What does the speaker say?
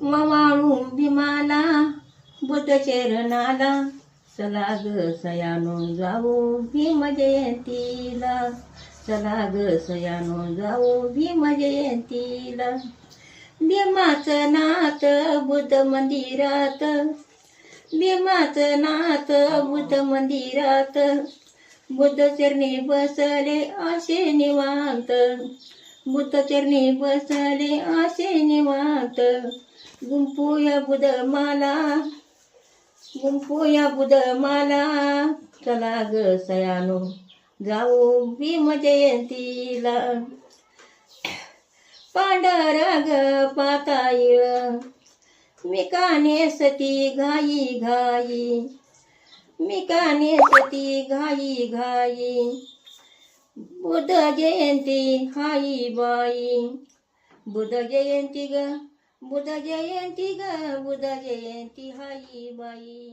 मवाळू भीमाला बुद्ध चरणाला, चला ग सयानो जाऊ भीम जयंतीला, चला ग सयानो जाऊ भीम जयंतीला. भीमाचं नाथ बुद्ध मंदिरात, भीमाचं नाथ बुद्ध मंदिरात, बुद्ध चरणी बसले आशे निवांत, बुद्ध चरणी बसले आशे निवांत. गुंफूया बुद्ध माला, गुंफूया बुद्ध माला, चला ग सयानो जाऊ भीम जयंतीला. पांढरा ग पाताळ मी का नेसती घाई घाई, मी का नेसती घाई घाई. बुद्ध जयंती हाई बाई, बुद्ध जयंती ग, बुद्ध जयंती ग, बुद्ध जयंती हाई बाई.